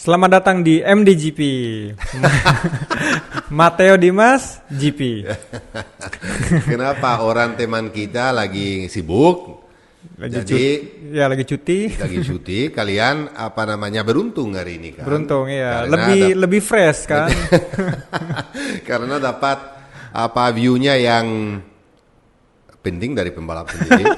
Selamat datang di MDGP. Matteo Dimas GP. Kenapa orang teman kita lagi sibuk? Lagi cuti. Lagi cuti. Kalian beruntung hari ini kan? Beruntung ya. Karena Lebih fresh kan? Karena dapat view-nya yang penting dari pembalap sendiri.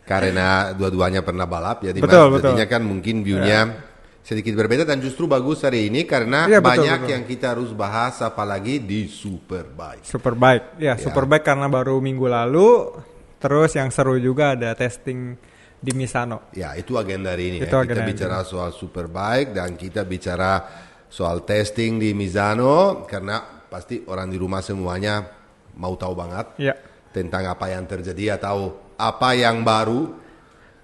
Karena dua-duanya pernah balap, jadi jadinya kan mungkin view-nya sedikit berbeda dan justru bagus hari ini karena banyak yang kita harus bahas, apalagi di Superbike. Superbike karena baru minggu lalu. Terus yang seru juga ada testing di Misano. Ya, itu agenda hari ini. Kita bicara soal Superbike dan kita bicara soal testing di Misano karena pasti orang di rumah semuanya mau tahu banget tentang apa yang terjadi atau apa yang baru.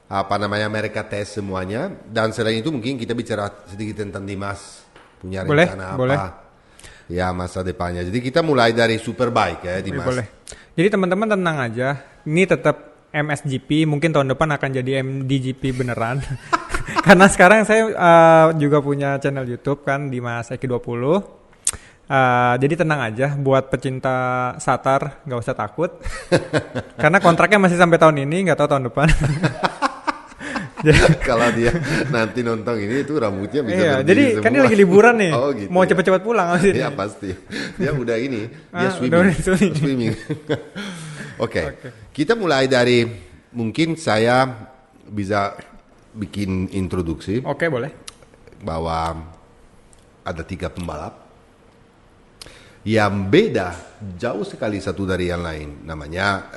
Mereka tes semuanya. Dan selain itu mungkin kita bicara sedikit tentang Dimas punya rencana ya masa depannya. Jadi kita mulai dari Superbike ya Dimas. Boleh. Jadi teman-teman tenang aja, ini tetap MSGP, mungkin tahun depan akan jadi MDGP beneran. Karena sekarang saya juga punya channel YouTube kan, Dimas Eki 20. Jadi tenang aja buat pecinta Satar, nggak usah takut. Karena kontraknya masih sampai tahun ini, nggak tahu tahun depan. Kalau dia nanti nonton ini itu rambutnya bisa jadi semua. Kan dia lagi liburan nih, mau gitu cepet-cepet pulang sih. Iya pasti, dia udah ini, dia swimming. Oke. Kita mulai dari mungkin saya bisa bikin introduksi. Oke, boleh. Bahwa ada 3 pembalap yang beda jauh sekali satu dari yang lain, namanya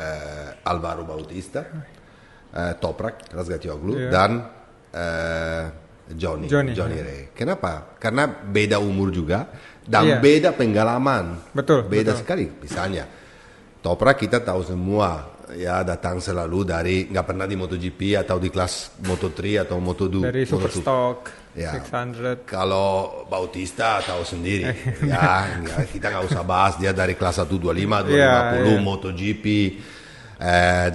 Alvaro Bautista, Toprak Razgatlioglu dan Johnny Rea. Kenapa? Karena beda umur juga dan beda pengalaman. Beda sekali. Misalnya Toprak kita tahu semua ya, datang selalu dari nggak pernah di MotoGP atau di kelas Moto3 atau Moto2 dari Superstock ya. 600. Kalau Bautista tahu sendiri ya, kita nggak usah bahas, dia dari kelas 125 250 MotoGP.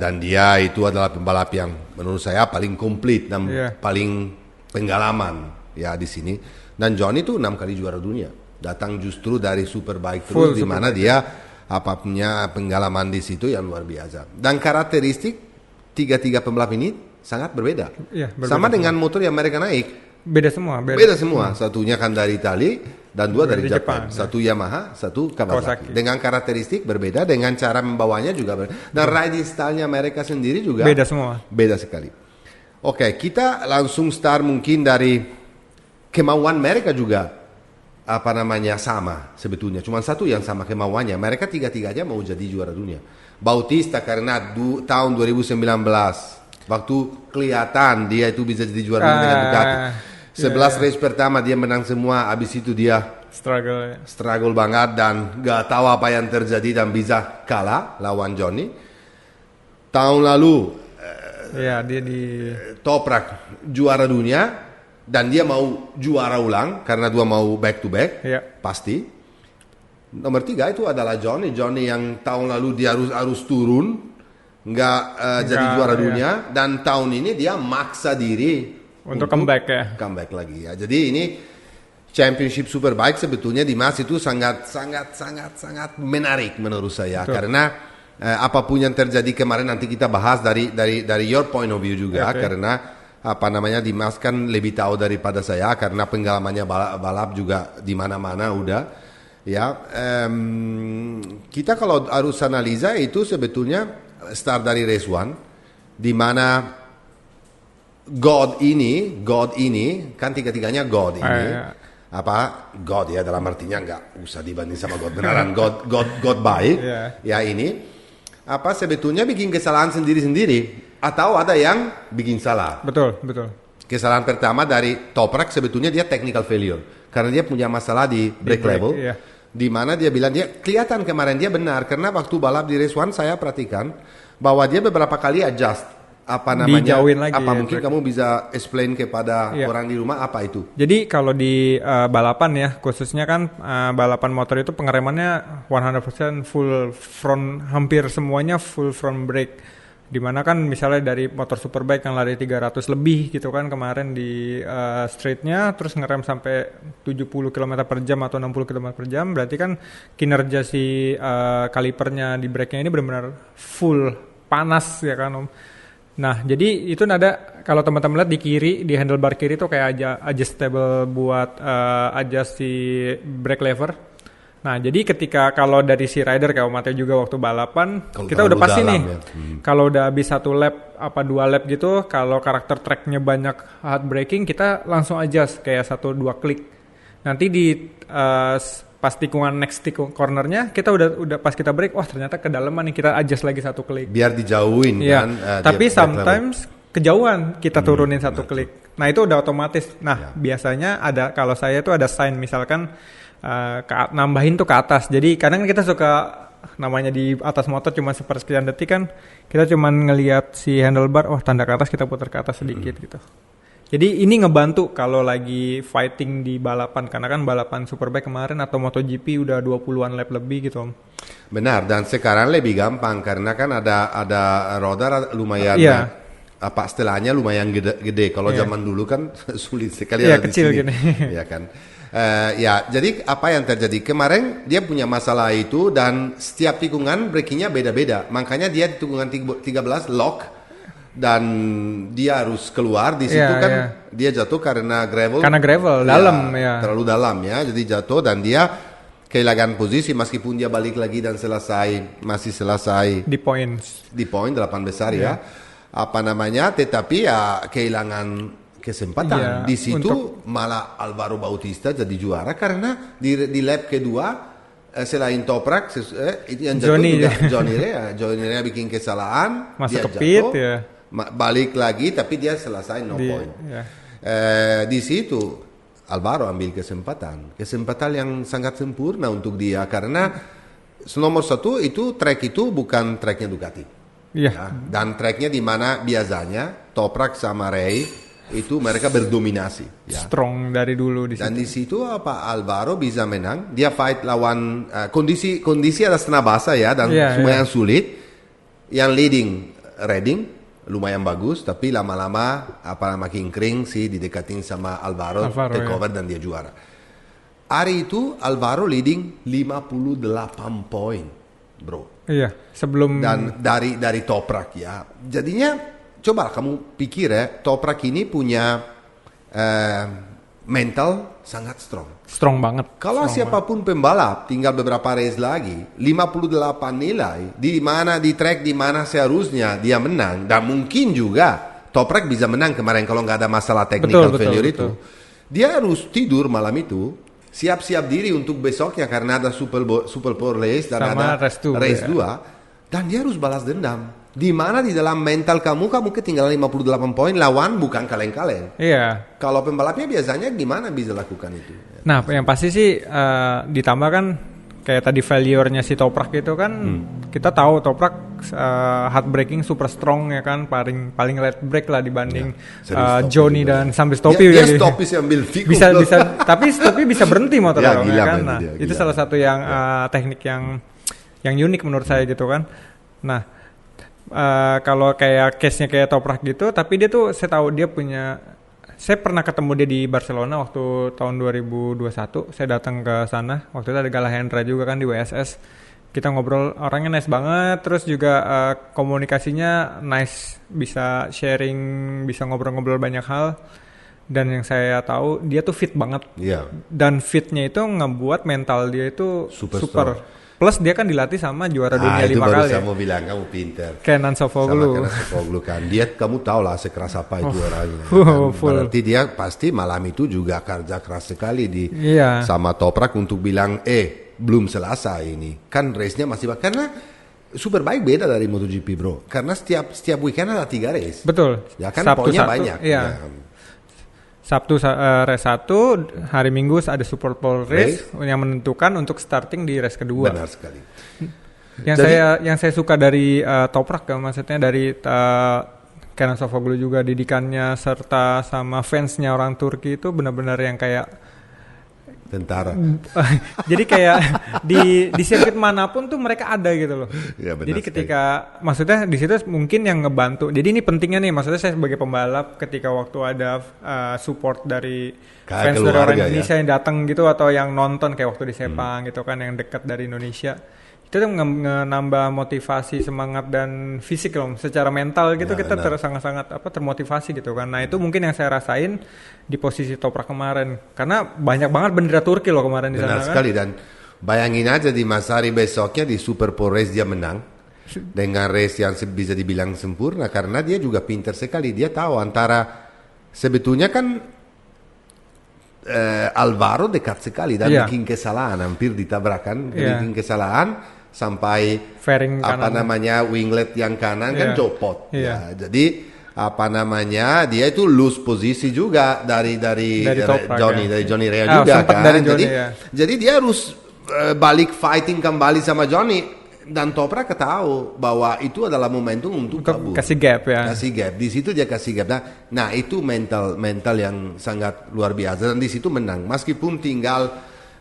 Dan dia itu adalah pembalap yang menurut saya paling komplit dan paling pengalaman ya di sini. Dan Johnny itu 6 kali juara dunia, datang justru dari Superbike terus, di mana dia punya pengalaman di situ yang luar biasa. Dan karakteristik tiga pembalap ini sangat berbeda. Sama dengan motor yang mereka naik. Beda semua. Satunya kan dari Itali dan 2 dari Jepang. Satu Yamaha, satu Kawasaki. Dengan karakteristik berbeda, dengan cara membawanya juga berbeda. Dan riding style-nya mereka sendiri juga beda semua. Beda sekali. Oke, kita langsung start mungkin dari kemauan mereka juga sama sebetulnya. Cuma satu yang sama kemauannya. Mereka tiga-tiganya mau jadi juara dunia. Bautista karena tahun 2019 waktu kelihatan dia itu bisa jadi juara dunia dengan Ducati. 11 race pertama dia menang semua, habis itu dia struggle banget dan gak tahu apa yang terjadi dan bisa kalah lawan Johnny. Tahun lalu dia di Toprak juara dunia dan dia mau juara ulang karena dia mau back to back pasti. Nomor 3 itu adalah Johnny yang tahun lalu dia harus turun, nggak jadi juara dunia, dan tahun ini dia maksa diri untuk comeback lagi ya. Jadi ini Championship Superbike sebetulnya Dimas itu sangat menarik menurut saya. Karena apapun yang terjadi kemarin nanti kita bahas dari your point of view juga. Karena Dimas kan lebih tahu daripada saya karena pengalamannya balap juga di mana-mana udah ya. Kita kalau harus analisa itu sebetulnya start dari race 1 di mana God ini kan tiga-tiganya God ini. God ya, dalam artinya nggak usah dibanding sama God beneran. God baik ya ini sebetulnya bikin kesalahan sendiri atau ada yang bikin salah. Betul. Kesalahan pertama dari Toprak sebetulnya dia technical failure karena dia punya masalah di brake level. Di mana dia bilang, dia kelihatan kemarin dia benar karena waktu balap di race 1 saya perhatikan bahwa dia beberapa kali adjust dijauhin lagi mungkin kamu bisa explain kepada orang di rumah apa itu. Jadi kalau di balapan ya, khususnya kan balapan motor itu pengeremannya 100% full front, hampir semuanya full front brake. Dimana kan misalnya dari motor superbike yang lari 300 lebih gitu kan kemarin di streetnya, terus ngerem sampai 70 km per jam atau 60 km per jam, berarti kan kinerja si kalipernya di brake-nya ini benar-benar full panas ya kan Om. Nah jadi itu ada, kalau teman-teman lihat di kiri, di handlebar kiri tuh kayak aja adjustable buat adjust si brake lever. Nah, jadi ketika kalau dari si rider kayak Mateo juga waktu balapan, Kalau kita udah pasti nih, ya. kalau udah habis 1 lap apa 2 lap gitu, kalau karakter tracknya banyak hard braking, kita langsung adjust kayak 1-2 klik. Nanti di pas tikungan next cornernya, kita udah pas kita brake, wah ternyata kedalaman nih, kita adjust lagi 1 klik. Biar dijauhin Iya. kan. Tapi sometimes kejauhan kita turunin 1 klik. Nah itu udah otomatis. Nah biasanya ada, kalau saya tuh ada sign misalkan nambahin tuh ke atas. Jadi kadang kita suka namanya di atas motor cuma sepersekian detik kan, kita cuma ngelihat si handlebar, oh tanda ke atas, kita putar ke atas sedikit gitu. Jadi ini ngebantu kalau lagi fighting di balapan, karena kan balapan superbike kemarin atau MotoGP udah 20-an lap lebih gitu Om. Benar, dan sekarang lebih gampang karena kan ada roda lumayan apa setelahnya lumayan gede. Kalau zaman dulu kan sulit sekali ada kecil di sini. gini. Ya kan. Jadi apa yang terjadi kemarin, dia punya masalah itu dan setiap tikungan brakingnya beda-beda. Makanya dia di tikungan 13 lock dan dia harus keluar di situ kan. Dia jatuh karena gravel. Karena gravel dalam ya. Terlalu dalam ya, jadi jatuh dan dia kehilangan posisi meskipun dia balik lagi dan masih selesai di point 8 besar ya. Apa namanya? Tetapi ya kehilangan kesempatan di situ malah Alvaro Bautista jadi juara karena di lap kedua selain Toprak yang jatuh Johnny Rea bikin kesalahan, masuk dia ke pit ya. Balik lagi tapi dia selesai point. Di situ Alvaro ambil kesempatan yang sangat sempurna untuk dia karena nomor 1 itu track itu bukan tracknya Ducati. Ya, dan tracknya di mana biasanya Toprak sama Ray itu mereka berdominasi, ya. Strong dari dulu di situ. Dan di situ apa Alvaro bisa menang, dia fight lawan kondisi ada setengah basah ya dan lumayan sulit. Yang leading Redding lumayan bagus, tapi lama-lama makin kering sih didekatin sama Alvaro take over dan dia juara. Hari itu Alvaro leading 58 poin, bro. Iya, sebelum dan dari Toprak ya. Jadinya coba kamu pikir ya, Toprak ini punya mental sangat strong. Strong banget. Kalau siapapun pembalap, tinggal beberapa race lagi, 58 nilai, di track di mana seharusnya dia menang, dan mungkin juga Toprak bisa menang kemarin kalau nggak ada masalah technical failure itu. Dia harus tidur malam itu, siap-siap diri untuk besoknya karena ada Super Bowl race dan sama ada race 2, dan dia harus balas dendam. Di mana di dalam mental kamu ketinggalan 58 poin, lawan bukan kaleng-kaleng. Iya. Kalau pembalapnya biasanya gimana bisa lakukan itu? Nah, yang pasti sih ditambah kan kayak tadi failure-nya si Toprak itu kan kita tahu Toprak hard braking super strong ya kan, paling light brake lah dibanding Johnny dan sambil Stoppie. Dia Stoppie sih ambil Vico. Bisa tapi Stoppie bisa berhenti motornya kan. Nah, itu gila. salah satu yang teknik yang unik menurut saya gitu kan. Nah, kalau kayak case-nya kayak Toprak gitu, tapi dia tuh saya tahu dia punya, saya pernah ketemu dia di Barcelona waktu tahun 2021. Saya datang ke sana, waktu itu ada Gala Hendra juga kan di WSS. Kita ngobrol, orangnya nice banget, terus juga komunikasinya nice, bisa sharing, bisa ngobrol-ngobrol banyak hal. Dan yang saya tahu dia tuh fit banget. Dan fitnya itu ngebuat mental dia itu super. Plus dia kan dilatih sama juara dunia 5 kali. Itu baru saya mau bilang, kamu pinter. Kenan Sofoglou. Sama Kenan Sofoglou kan. Dia, kamu tahu lah sekeras apa itu orangnya. Berarti dia pasti malam itu juga kerja keras sekali sama Toprak untuk bilang, belum selesai ini. Kan race-nya masih karena Superbike beda dari MotoGP, bro. Karena setiap weekend ada 3 race. Betul. Ya kan, poinnya banyak. Iya. Sabtu race 1, hari Minggu ada Super Bowl race yang menentukan untuk starting di race kedua. Benar sekali. Yang saya suka dari Toprak, maksudnya dari Kenan Sofoglou juga, didikannya serta sama fansnya orang Turki itu benar-benar yang kayak Tentara. Jadi kayak di sirkuit manapun tuh mereka ada gitu loh. Ya, benar Jadi sekali. ketika maksudnya di situ mungkin yang ngebantu. Jadi ini pentingnya nih, maksudnya saya sebagai pembalap ketika waktu ada support dari Kayak fans dari orang keluarga, Indonesia yang datang gitu atau yang nonton kayak waktu di Sepang gitu kan yang dekat dari Indonesia. Itu tuh nambah motivasi, semangat dan fisik loh, secara mental gitu Ya, kita benar. sangat-sangat termotivasi gitu kan. Nah itu mungkin yang saya rasain di posisi Toprak kemarin, karena banyak banget bendera Turki loh kemarin di Benar sana kan. sekali, dan bayangin aja di Masari besoknya di Super Pole Race dia menang dengan race yang bisa dibilang sempurna karena dia juga pintar sekali. Dia tahu antara sebetulnya kan Alvaro dekat sekali dan Iya. bikin kesalahan, hampir ditabrakan, Iya. bikin kesalahan sampai Fairing apa kanan. namanya winglet yang kanan kan Iya. copot. Iya. Ya, jadi apa namanya dia itu lose posisi juga dari Toprak, Johnny ya. dari Johnny Rea Ah, juga sempat kan. dari Johnny, jadi ya. jadi dia harus balik fighting kembali sama Johnny dan Toprak tahu bahwa itu adalah momentum untuk kabur. Kasih gap ya. Kasih gap. Di situ dia kasih gap. Nah, itu mental yang sangat luar biasa dan di situ menang. Meskipun tinggal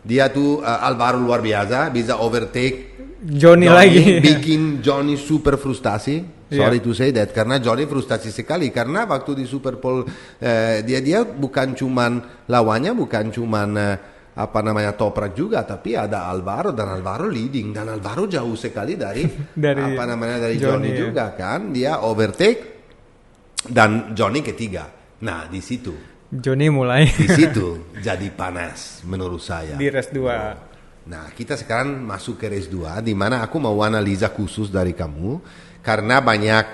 dia tuh Alvaro luar biasa bisa overtake Johnny lagi. bikin Johnny super frustasi. Sorry Iya. to say that karena Johnny frustasi sekali karena waktu di Super Pole dia bukan cuman lawannya bukan cuman apa namanya Toprak juga tapi ada Alvaro dan Alvaro leading dan Alvaro jauh sekali dari Dari apa namanya dari Johnny, Johnny ya. juga kan dia overtake dan Johnny ketiga. Nah di situ Johnny mulai di situ jadi panas menurut saya. di race 2. Nah, kita sekarang masuk ke race 2 di mana aku mau analisa khusus dari kamu karena banyak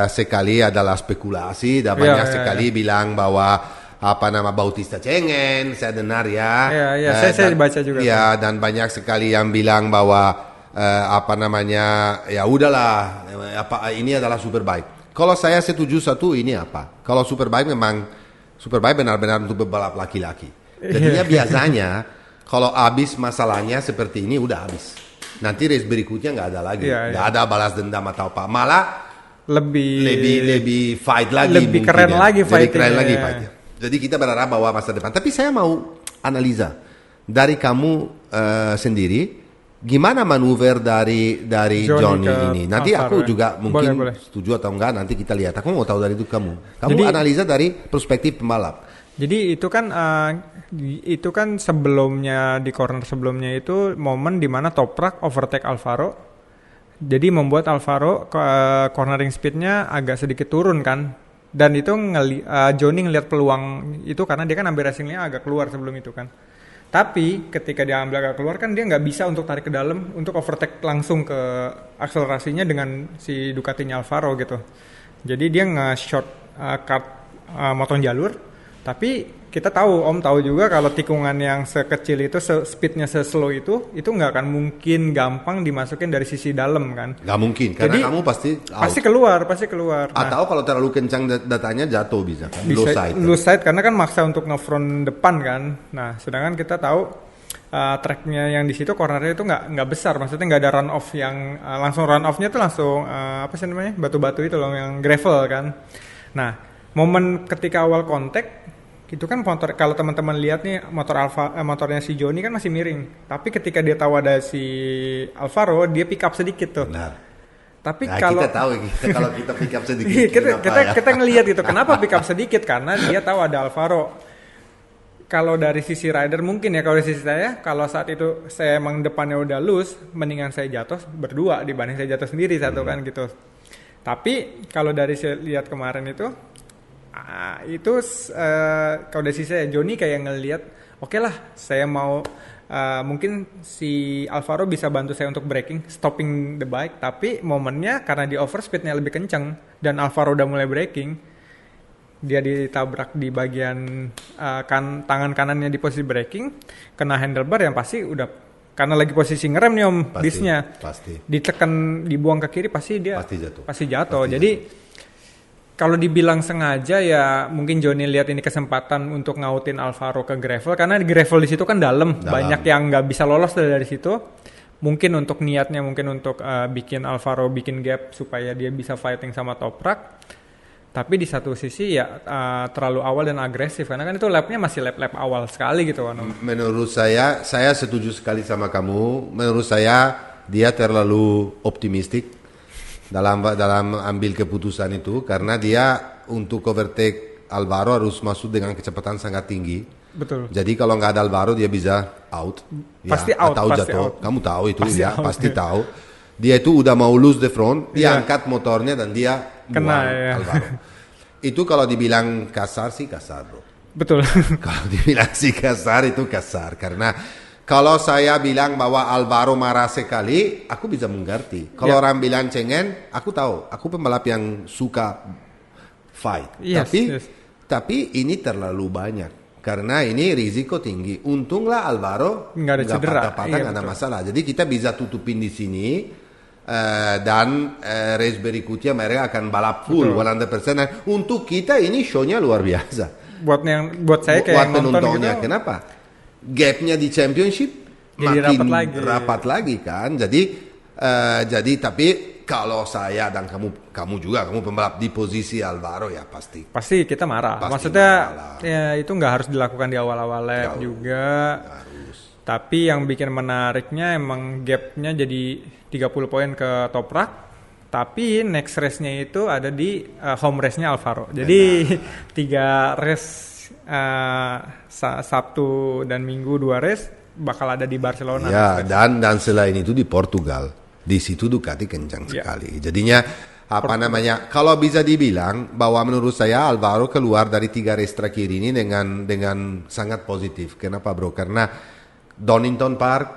sekali adalah spekulasi dan banyak sekali bilang bahwa apa nama Bautista cengeng, saya dengar ya. Iya, saya baca juga. Ya, dan banyak sekali yang bilang bahwa apa namanya ya udahlah apa ini adalah Superbike. Kalau saya setuju satu ini apa? Kalau Superbike memang Superbike benar-benar untuk pebalap laki-laki. Jadinya biasanya kalau habis masalahnya seperti ini udah habis. Nanti race berikutnya nggak ada lagi, nggak ada balas dendam atau apa. Malah lebih fight lagi, lebih keren lagi lebih keren fightingnya, lagi ya. fightnya. Jadi kita berharap bahwa masa depan. Tapi saya mau analisa dari kamu sendiri, gimana manuver dari Johnny ini. Nanti Alvaro, aku juga mungkin boleh. setuju atau enggak. Nanti kita lihat. Aku mau tahu dari itu kamu. Kamu Jadi, analisa dari perspektif pembalap. Jadi itu kan sebelumnya di corner sebelumnya itu momen di mana Toprak overtake Alvaro. Jadi membuat Alvaro cornering speednya agak sedikit turun kan. Dan itu Johnny ngelihat peluang itu karena dia kan ambil racingnya agak keluar sebelum itu kan. Tapi ketika dia ambil agak keluar kan dia nggak bisa untuk tarik ke dalam untuk overtake langsung ke akselerasinya dengan si Ducatinya Alvaro gitu. Jadi dia nge-short cut motong jalur. Tapi kita tahu juga kalau tikungan yang sekecil itu, speednya seslow itu nggak akan mungkin gampang dimasukin dari sisi dalam kan. Nggak mungkin, karena Jadi, kamu pasti keluar. Nah, atau kalau terlalu kencang datanya jatuh bisa kan. Low side karena kan maksa untuk nge-front depan kan. Nah, sedangkan kita tahu tracknya yang di situ cornernya itu nggak besar, maksudnya nggak ada run off yang langsung run offnya tuh langsung apa sih namanya batu-batu itu loh yang gravel kan. Nah, momen ketika awal kontak itu kan motor, kalau teman-teman lihat nih motornya si Johnny kan masih miring. Tapi ketika dia tahu ada si Alvaro, dia pick up sedikit tuh. Benar. Tapi Nah, kalau kita tahu kalau kita pick up sedikit kita ngelihat gitu. Kenapa pick up sedikit? Karena dia tahu ada Alvaro. Kalau dari sisi rider mungkin ya, kalau dari sisi saya, kalau saat itu saya emang depannya udah loose, mendingan saya jatuh berdua dibanding saya jatuh sendiri satu kan gitu. Tapi kalau dari saya lihat kemarin itu kalau dari sisi saya Johnny kayak ngelihat oke lah saya mau mungkin si Alvaro bisa bantu saya untuk braking stopping the bike, tapi momennya karena di overspeednya lebih kencang dan Alvaro udah mulai braking, dia ditabrak di bagian tangan kanannya di posisi braking, kena handlebar yang pasti udah karena lagi posisi ngerem nih om disnya pasti ditekan dibuang ke kiri pasti dia pasti jatuh. Jadi kalau dibilang sengaja ya mungkin Johnny lihat ini kesempatan untuk ngautin Alvaro ke gravel karena di gravel di situ kan dalam. Banyak yang nggak bisa lolos dari situ. Mungkin untuk niatnya bikin Alvaro bikin gap supaya dia bisa fighting sama Toprak. Tapi di satu sisi ya terlalu awal dan agresif karena kan itu lapnya masih lap awal sekali gitu kan. Menurut saya setuju sekali sama kamu. Menurut saya dia terlalu optimistik dalam ambil keputusan itu karena dia untuk overtake Alvaro harus masuk dengan kecepatan sangat tinggi. Betul. Jadi kalau nggak ada Alvaro dia bisa out. Pasti ya, out. Atau pasti jatuh. out. Kamu tahu itu pasti ya, out, pasti ya. tahu. Dia itu udah mau lose the front, dia Iya. angkat motornya dan dia Kena, buang ya. Alvaro. Itu kalau dibilang kasar sih kasar bro. Betul. Kalau dibilang sih kasar itu kasar karena kalau saya bilang bahwa Alvaro marah sekali, aku bisa mengerti. Kalau Ya. orang bilang cengeng, aku tahu. Aku pembalap yang suka fight. Yes, yes. Tapi ini terlalu banyak. Karena ini risiko tinggi. Untunglah Alvaro Nggak ada cedera. patah-patah, Iya, nggak ada betul. masalah. Jadi kita bisa tutupin di sini. Dan race berikutnya mereka akan balap full 100%. Dan untuk kita ini show-nya luar biasa. buat saya kayak Buat yang nonton penontonnya. gitu. Kenapa? Gapnya di championship Jadi makin rapat lagi. lagi kan. Jadi tapi kalau saya dan kamu juga kamu pembalap di posisi Alvaro ya pasti. Pasti kita marah. Pasti Maksudnya marah lah. ya itu nggak harus dilakukan di awal-awal lap Jauh. juga. Harus. Tapi yang bikin menariknya emang gapnya jadi 30 poin ke Toprak. Tapi next race-nya itu ada di home race-nya Alvaro. Jadi 3 race Sabtu dan Minggu 2 race bakal ada di Barcelona. Ya dan selain itu di Portugal. Di situ Ducati kencang Ya. sekali. Jadinya kalau bisa dibilang bahwa menurut saya Alvaro keluar dari 3 race terakhir ini dengan sangat positif. Kenapa bro? Karena Donington Park,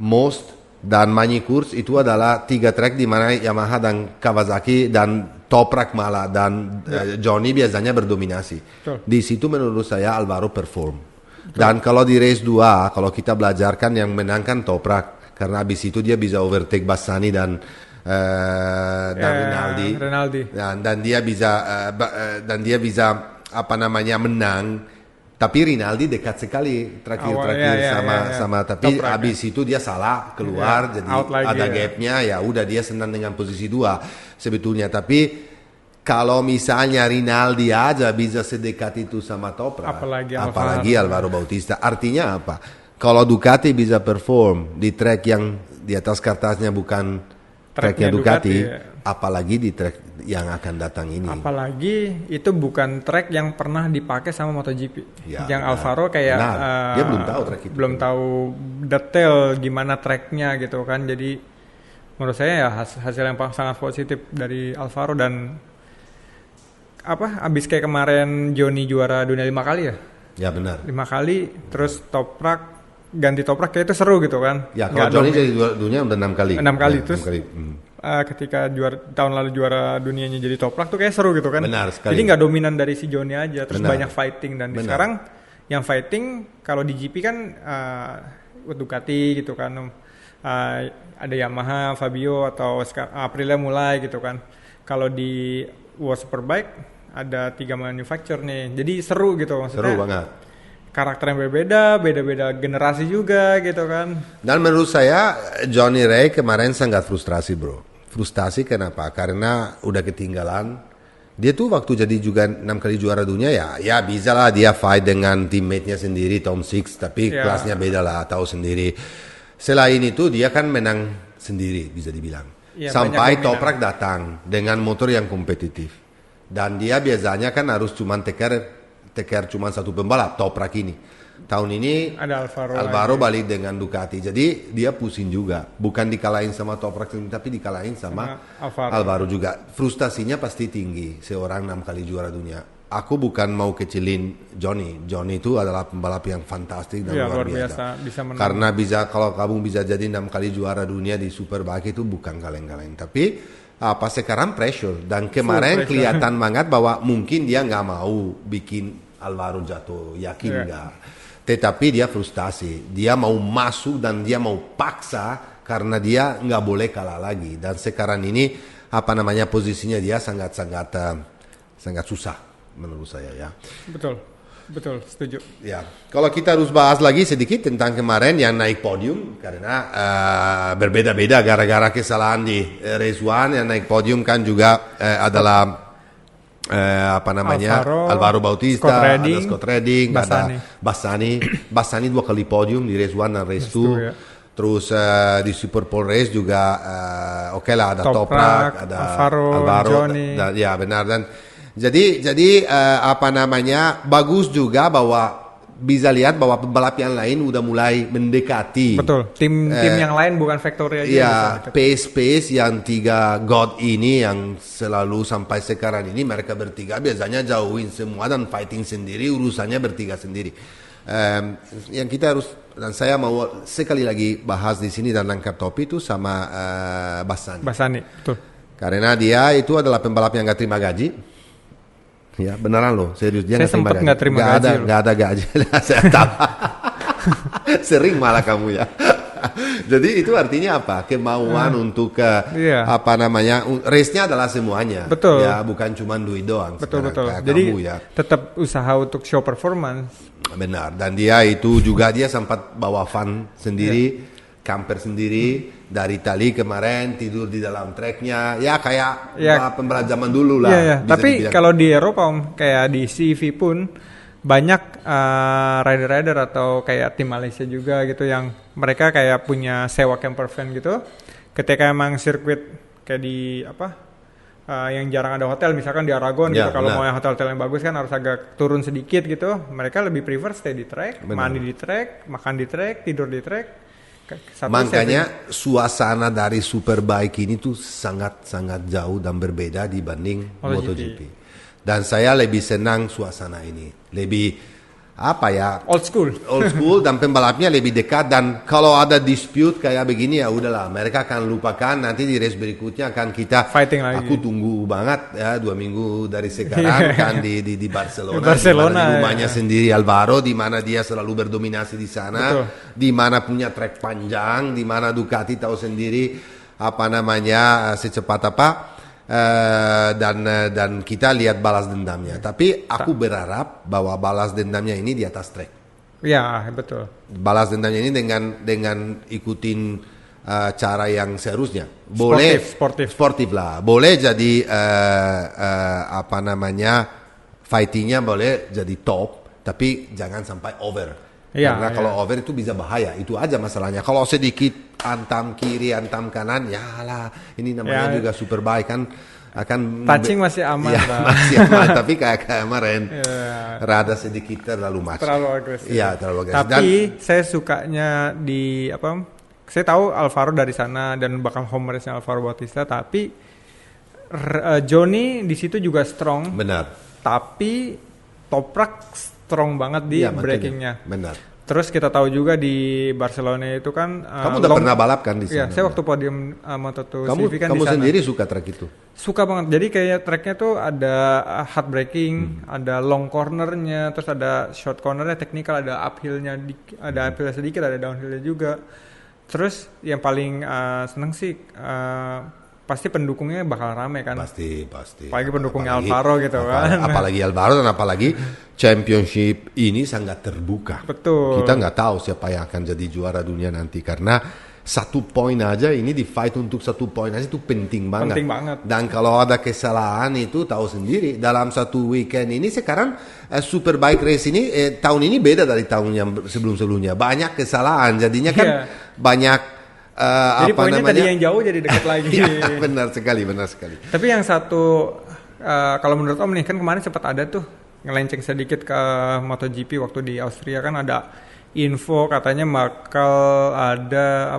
Most dan Magny-Cours itu adalah 3 track di mana Yamaha dan Kawasaki dan Toprak malah dan Johnny biasanya berdominasi. Betul. Di situ menurut saya Alvaro perform. Dan kalau di race 2 kalau kita belajarkan yang menangkan Toprak karena habis itu dia bisa overtake Bassani dan Rinaldi. Dan dia bisa menang. Tapi Rinaldi dekat sekali terakhir sama tapi Toprak, habis itu dia salah keluar jadi out lagi, ada ya. gapnya ya udah dia senang dengan posisi 2 sebetulnya. Tapi kalau misalnya Rinaldi aja bisa sedekat itu sama Toprak, apalagi Alvaro Bautista, artinya apa? Kalau Ducati bisa perform di track yang di atas kertasnya bukan tracknya Ducati, ya. apalagi di track yang akan datang ini. Apalagi itu bukan track yang pernah dipakai sama MotoGP. Ya, yang benar. Alvaro kayak Benar. Dia belum tahu track itu. Belum tahu detail gimana tracknya gitu kan. Jadi menurut saya ya hasil yang sangat positif dari Alvaro. Dan abis kayak kemarin Johnny juara dunia 5 kali ya. Ya benar. 5 kali terus ganti Toprak kayak itu seru gitu kan. Ya kalau Johnny jadi juara dunia udah 6 kali. 6 kali ya, terus. 6 kali. Ketika tahun lalu juara dunianya jadi Toprak tuh kayak seru gitu kan. Benar sekali. Jadi nggak dominan dari si Johnny aja, terus Benar. banyak fighting dan Benar. sekarang yang fighting kalau di GP kan Ducati gitu kan, ada Yamaha, Fabio atau Aprilia mulai gitu kan. Kalau di World Superbike ada 3 manufacturer nih, jadi seru gitu maksudnya. Seru banget. Karakter yang beda-beda generasi juga gitu kan. Dan menurut saya Johnny Ray kemarin sangat frustrasi bro. Frustasi kenapa? Karena udah ketinggalan. Dia tuh waktu jadi juga 6 kali juara dunia ya bisa lah dia fight dengan teammate-nya sendiri Tom Six, tapi kelasnya beda lah, tahu sendiri. Selain itu dia kan menang sendiri bisa dibilang. Ya, sampai Toprak datang dengan motor yang kompetitif. Dan dia biasanya kan harus cuman teker cuma satu pembalap Toprak ini. Tahun ini ada Alvaro balik dengan Ducati. Jadi dia pusing juga. Bukan dikalahin sama Toprak tapi dikalahin sama Alvaro juga. Frustasinya pasti tinggi seorang 6 kali juara dunia. Aku bukan mau kecilin Johnny. Johnny itu adalah pembalap yang fantastik dan luar biasa. Bisa menang. Karena kalau kamu bisa jadi 6 kali juara dunia di Superbike itu bukan kaleng-kaleng. Tapi pas sekarang pressure. Dan kemarin kelihatan banget bahwa mungkin dia nggak mau bikin Alvaro jatuh. Yakin nggak? Tetapi dia frustasi. Dia mau masuk dan dia mau paksa karena dia nggak boleh kalah lagi. Dan sekarang ini posisinya dia sangat susah menurut saya ya. Betul, setuju. Ya, kalau kita harus bahas lagi sedikit tentang kemarin yang naik podium karena berbeda-beda gara-gara kesalahan di race 1. Yang naik podium kan juga adalah apa namanya, Alvaro, Alvaro Bautista, Scott ada Scott Redding, Bassani. ada Bassani 2 kali podium di race 1 dan race 2. Ya. Terus di Super Pole Race juga oke lah, ada Toprak, ada Alvaro, Johnny. Ya benar. Dan jadi apa namanya, bagus juga bahwa bisa lihat bahwa pembalap yang lain udah mulai mendekati. Betul. Tim yang lain bukan factory aja. Ya, pace yang 3 God ini yang selalu sampai sekarang ini mereka bertiga biasanya jauhin semua dan fighting sendiri, urusannya bertiga sendiri. Yang kita harus, dan saya mau sekali lagi bahas di sini dan angkat topi itu sama Bassani. Betul. Karena dia itu adalah pembalap yang nggak terima gaji. Ya beneran loh, serius dia nggak terima gaji. Nggak ada gaji. Saya tahu. Sering malah kamu ya. Jadi itu artinya apa? Kemauan untuk apa namanya? Race-nya adalah semuanya. Betul. Ya bukan cuma duit doang. Betul. Jadi kamu, ya. Tetap usaha untuk show performance. Benar. Dan dia itu juga dia sempat bawa van sendiri. Camper sendiri dari Itali kemarin, tidur di dalam treknya, ya kayak pembalap zaman dulu lah. Iya. Tapi kalau di Eropa kayak di CV pun banyak rider-rider atau kayak tim Malaysia juga gitu yang mereka kayak punya sewa camper van gitu. Ketika emang sirkuit kayak di yang jarang ada hotel, misalkan di Aragon gitu, kalau mau hotel-hotel yang bagus kan harus agak turun sedikit gitu. Mereka lebih prefer stay di track, mandi di track, makan di track, tidur di track. Makanya suasana dari Superbike ini tuh sangat-sangat jauh dan berbeda dibanding MotoGP. Dan saya lebih senang suasana ini. Lebih old school dan pembalapnya lebih dekat, dan kalau ada dispute kayak begini ya udahlah, mereka akan lupakan, nanti di race berikutnya akan kita fighting lagi. Aku tunggu banget ya 2 minggu dari sekarang kan di Barcelona di rumahnya sendiri Alvaro, di mana dia selalu berdominasi di sana. Betul. Di mana punya trek panjang, di mana Ducati tahu sendiri apa namanya secepat apa. Dan kita lihat balas dendamnya. Tapi aku berharap bahwa balas dendamnya ini di atas track. Ya betul. Balas dendamnya ini dengan ikutin cara yang seharusnya. Boleh sportif lah. Boleh jadi apa namanya fightingnya boleh jadi top, tapi jangan sampai over. Karena kalau over itu bisa bahaya. Itu aja masalahnya. Kalau sedikit antam kiri, antam kanan, ya lah. Ini namanya juga Superbike kan akan touching masih aman. Masih aman. Tapi kayak kemarin rada sedikit terlalu maksa. Terlalu agresif. Iya, terlalu agresif. Tapi saya sukanya di saya tahu Alvaro dari sana dan bakal home race-nya Alvaro Bautista, tapi Johnny di situ juga strong. Benar. Tapi Toprak strong banget di breakingnya. Benar. Terus kita tahu juga di Barcelona itu kan kamu udah pernah balap kan di sana? Iya, saya waktu podium Moto2 CV kan kamu di sana. Sendiri suka trek itu? Suka banget. Jadi kayak treknya tuh ada hard braking, ada long cornernya, terus ada short cornernya, technical, ada uphillnya, ada uphill sedikit, ada downhillnya juga. Terus yang paling seneng sih pasti pendukungnya bakal rame kan. Pasti. Apalagi pendukungnya Alvaro gitu kan. Apalagi Alvaro dan apalagi championship ini sangat terbuka. Betul. Kita nggak tahu siapa yang akan jadi juara dunia nanti, karena 1 poin aja ini di fight untuk 1 poin aja itu penting banget. Dan kalau ada kesalahan itu tahu sendiri dalam 1 weekend ini sekarang Superbike race ini tahun ini beda dari tahun yang sebelum-sebelumnya. Banyak kesalahan jadinya kan banyak. Jadi poinnya tadi yang jauh jadi dekat lagi. Ya, benar sekali. Tapi yang satu kalau menurut Om nih kan kemarin sempat ada tuh ngelenceng sedikit ke MotoGP waktu di Austria kan ada info katanya bakal ada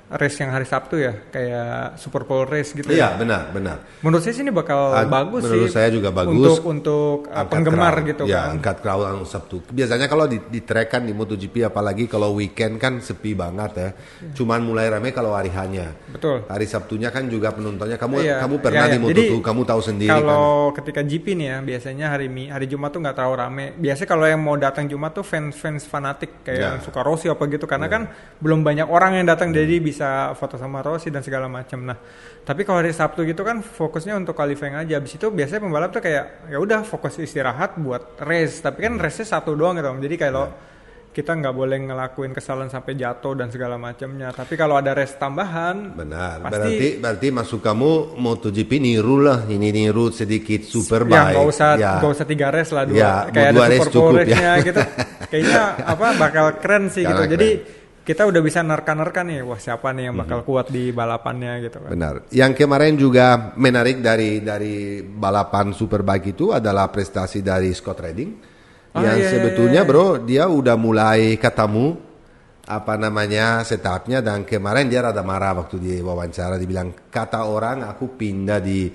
race yang hari Sabtu ya, kayak Super Pole race gitu. Iya, benar. Menurut saya sih ini bakal bagus sih. Menurut saya juga bagus untuk penggemar crowd, gitu kan. Ya, angkat crowd Sabtu. Biasanya kalau di track kan di MotoGP apalagi kalau weekend kan sepi banget ya. Cuman mulai ramai kalau hari hanya. Betul. Hari Sabtunya kan juga penontonnya kamu pernah di Moto2, kamu tahu sendiri kalau ketika GP nih ya, biasanya hari Jumat tuh nggak terlalu rame. Biasanya kalau yang mau datang Jumat tuh fans fanatik kayak suka Rossi apa gitu, karena kan belum banyak orang yang datang, jadi bisa foto sama Rossi dan segala macam. Nah, tapi kalau hari Sabtu gitu kan fokusnya untuk qualifying aja. Habis itu biasanya pembalap tuh kayak ya udah fokus istirahat buat race. Tapi kan race-nya satu doang gitu. Jadi kalau kita nggak boleh ngelakuin kesalahan sampai jatuh dan segala macamnya. Tapi kalau ada race tambahan, benar. pasti Berarti maksud kamu MotoGP niru lah, ini niru sedikit Superbike. ya nggak usah 3 race lah, kayak dua ada race Super cukup Race-nya gitu. Kayaknya bakal keren sih gitu. Keren. Jadi kita udah bisa nerka-nerka nih, wah siapa nih yang bakal kuat di balapannya gitu kan. Benar. Yang kemarin juga menarik dari balapan Superbike itu adalah prestasi dari Scott Redding. Yang sebetulnya bro, dia udah mulai ketemu setupnya, dan kemarin dia rada marah waktu di wawancara, dibilang kata orang aku pindah di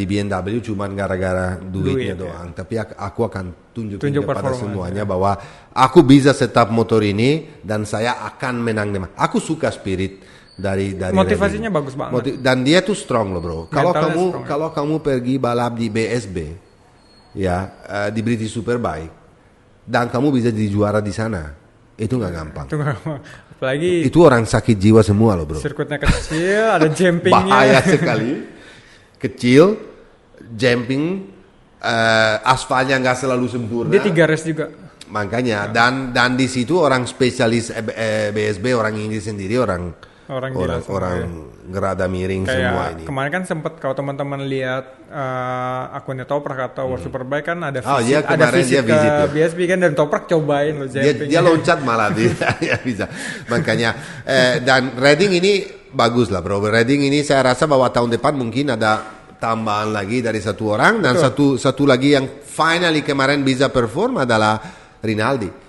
BMW cuman gara-gara duitnya doang. Tapi aku akan tunjukin kepada semuanya bahwa aku bisa setup motor ini dan saya akan menang. Aku suka spirit dari motivasinya Redding. bagus banget. Dan dia tuh strong loh bro. Kalau kamu pergi balap di BSB di British Superbike dan kamu bisa jadi juara di sana, itu nggak gampang. Apalagi itu orang sakit jiwa semua loh bro. Sirkuitnya kecil, ada jumpingnya. Bahaya sekali. Kecil, jumping, aspalnya nggak selalu sempurna. Dia 3 race juga. Makanya dan di situ orang spesialis BSB, orang Inggris sendiri, orang gerada miring kayak semua ini. Kemarin kan sempat kalau teman-teman lihat akunnya Toprak atau World Superbike kan ada visit ke BSB kan, dan Toprak cobain loh jumping. Dia loncat malah dia bisa. Makanya dan Redding ini bagus lah bro. Redding ini saya rasa bahwa tahun depan mungkin ada tambahan lagi dari satu orang. Dan satu lagi yang finally kemarin bisa perform adalah Rinaldi.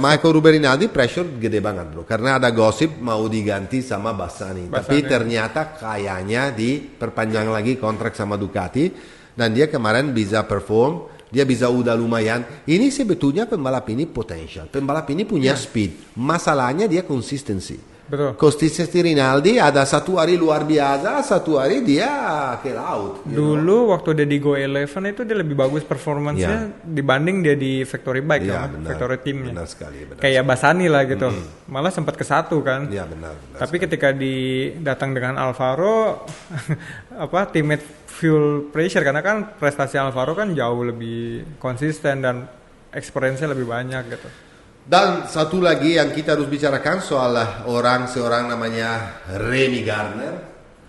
Michael Ruben Rinaldi pressure gede banget bro, karena ada gosip mau diganti sama Bassani. Tapi ternyata kayaknya diperpanjang lagi kontrak sama Ducati, dan dia kemarin bisa perform. Dia bisa udah lumayan. Ini sebetulnya pembalap ini potensial. Pembalap ini punya speed. Masalahnya dia konsistensi. Betul. Konsistensi Rinaldi ada satu hari luar biasa, satu hari dia ke laut. Dulu waktu dia di Go 11 itu dia lebih bagus performance-nya dibanding dia di Factory Bike, Factory Team-nya. Benar sekali. Kayak Bassani lah gitu. Malah sempat ke 1 kan. Iya benar. Tapi ketika datang dengan Alvaro, teammate fuel pressure, karena kan prestasi Alvaro kan jauh lebih konsisten dan experience-nya lebih banyak gitu. Dan satu lagi yang kita harus bicarakan soal seorang namanya Remy Gardner.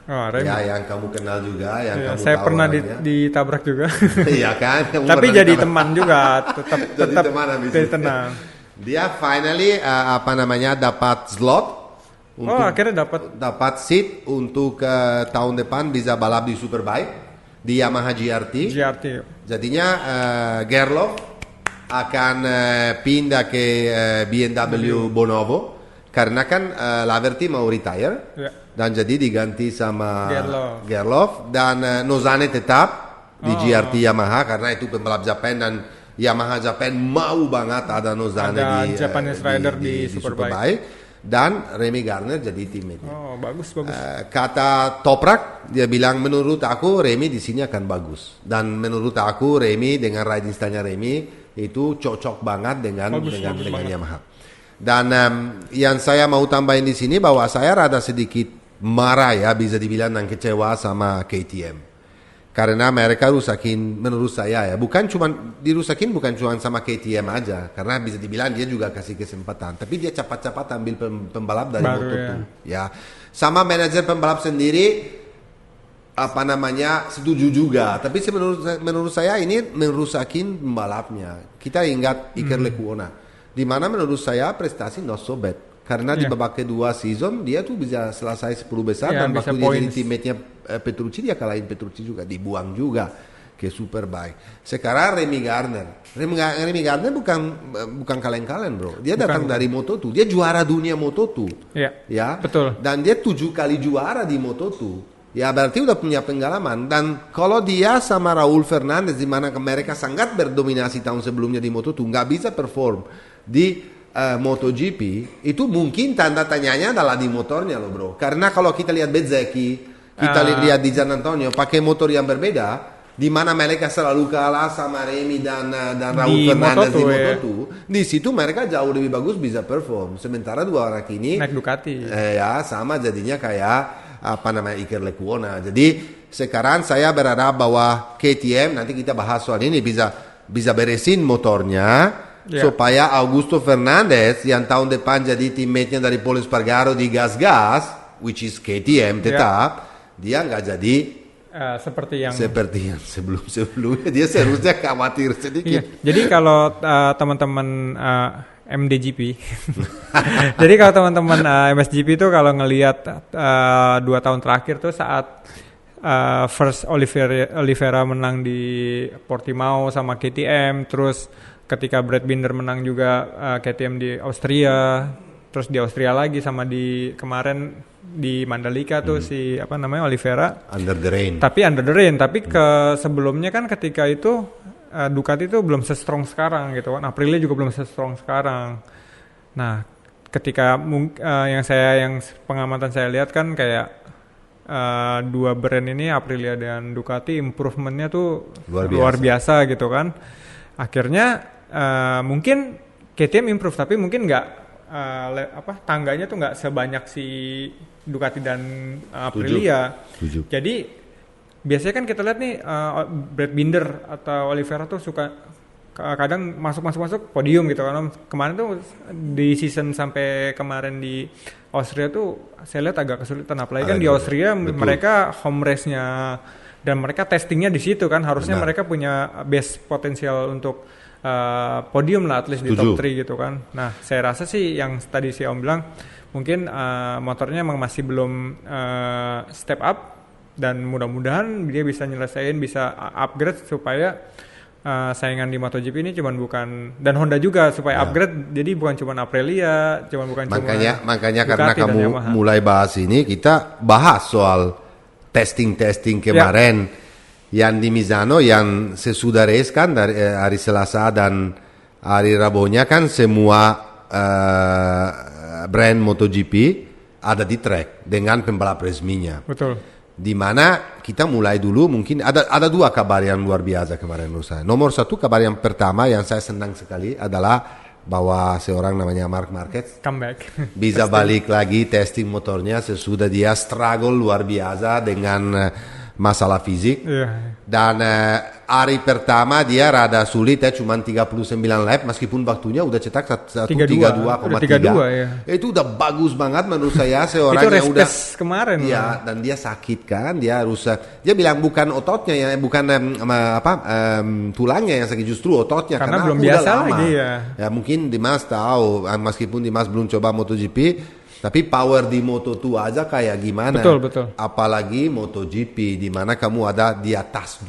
Remy. Ya, yang kamu kenal juga, kamu saya tahu pernah ditabrak juga. Iya kan? Tapi jadi teman juga, tetap jadi tenang. Dia finally dapat slot. Akhirnya dapat seat untuk tahun depan bisa balap di Superbike di Yamaha GRT. Jadinya Gerloff akan pindah ke BMW Bonovo karena kan Laverty mau retire dan jadi diganti sama Gerloff, dan Nozane tetap di GRT Yamaha karena itu pembalap Jepang, dan Yamaha Jepang mau banget ada Nozane di Japanese rider di Superbike. Dan Remy Gardner jadi teammate. Bagus. Kata Toprak, dia bilang menurut aku Remy di sini akan bagus, dan menurut aku Remy dengan riding style-nya Remy itu cocok banget dengan Yamaha. Dan yang saya mau tambahin di sini bahwa saya rada sedikit marah bisa dibilang, dan kecewa sama KTM. Karena mereka rusakin menurut saya bukan cuma sama KTM aja, karena bisa dibilang dia juga kasih kesempatan, tapi dia cepat-cepat ambil pembalap dari Moto2 sama manajer pembalap sendiri setuju juga, tapi menurut saya ini merusakin pembalapnya. Kita ingat Iker Lecuona, di mana menurut saya prestasi not so bad. Karena di babak kedua season dia tuh bisa selesai 10 besar, dan waktu dia jadi teammate-nya Petrucci, dia kalahin Petrucci juga, dibuang juga ke Superbike. Sekarang Remy Gardner bukan kaleng-kaleng bro. Dia datang dari Moto2, dia juara dunia Moto2. Ya. Betul. Dan dia 7 kali juara di Moto2. Ya berarti udah punya pengalaman. Dan kalau dia sama Raul Fernandez, di mana mereka sangat berdominasi tahun sebelumnya di Moto2, nggak bisa perform di MotoGP, itu mungkin tanda tanyanya adalah di motornya loh bro. Karena kalau kita lihat Bezzecchi, kita lihat di Gian Antonio pakai motor yang berbeda, di mana mereka selalu kalah sama Remy dan Raul Fernandez di Moto2. Di situ mereka jauh lebih bagus bisa perform. Sementara dua orang ini naik Ducati. Sama jadinya kayak Iker Lecuona. Jadi sekarang saya berharap bahwa KTM, nanti kita bahas soal ini, bisa beresin motornya. supaya Augusto Fernandez yang tahun depan jadi teammate-nya dari Pol Espargaro di gas-gas, which is KTM tetap, dia nggak jadi seperti yang sebelumnya. Dia seharusnya khawatir sedikit. Jadi kalau teman-teman MDGP, jadi kalau teman-teman MSGP itu kalau ngelihat 2 tahun terakhir tuh saat first Oliveira menang di Portimao sama KTM, terus ketika Brad Binder menang juga KTM di Austria, terus di Austria lagi sama di kemarin di Mandalika tuh si Oliveira under the rain. Tapi ke sebelumnya kan ketika itu Ducati itu belum se-strong sekarang gitu kan. Aprilia juga belum se-strong sekarang. Nah, ketika yang pengamatan saya lihat kan kayak dua brand ini Aprilia dan Ducati improvementnya tuh luar biasa gitu kan. Akhirnya mungkin KTM improve tapi mungkin nggak tangganya tuh nggak sebanyak si Ducati dan Aprilia. Tujuh. Jadi biasanya kan kita lihat nih Brad Binder atau Oliveira tuh suka kadang masuk podium gitu kan. Kemarin tuh di season sampai kemarin di Austria tuh saya lihat agak kesulitan, apalagi kan di Austria mereka home race-nya dan mereka testingnya di situ kan, harusnya mereka punya base potensial untuk podium lah at least di top 3 gitu kan. Nah saya rasa sih yang tadi si Om bilang mungkin motornya emang masih belum step up, dan mudah-mudahan dia bisa nyelesain, bisa upgrade supaya saingan di MotoGP ini bukan, dan Honda juga supaya upgrade, jadi bukan cuma Aprilia, makanya karena kamu mulai bahas ini, kita bahas soal testing kemarin yang di Misano, yang sesudah race kan dari hari Selasa dan hari Rabunya kan semua brand MotoGP ada di track dengan pembalap resminya. Betul. Di mana kita mulai dulu, mungkin ada 2 kabar yang luar biasa kemarin menurut saya. Nomor 1, kabar yang pertama yang saya senang sekali adalah bahwa seorang namanya Marc Marquez comeback bisa balik lagi testing motornya sesudah dia struggle luar biasa dengan masalah fisik. Dan hari pertama dia rada sulit cuma 39 lap meskipun waktunya udah cetak 1:32,3. Itu udah bagus banget menurut saya, seorang yang udah kemarin. Dan dia sakit kan, dia bilang bukan ototnya ya, bukan tulangnya yang sakit, justru ototnya karena belum biasa lagi ya. Mungkin Dimas tahu, meskipun Dimas belum coba MotoGP, tapi power di Moto2 aja kayak gimana. Betul. Apalagi MotoGP di mana kamu ada di atas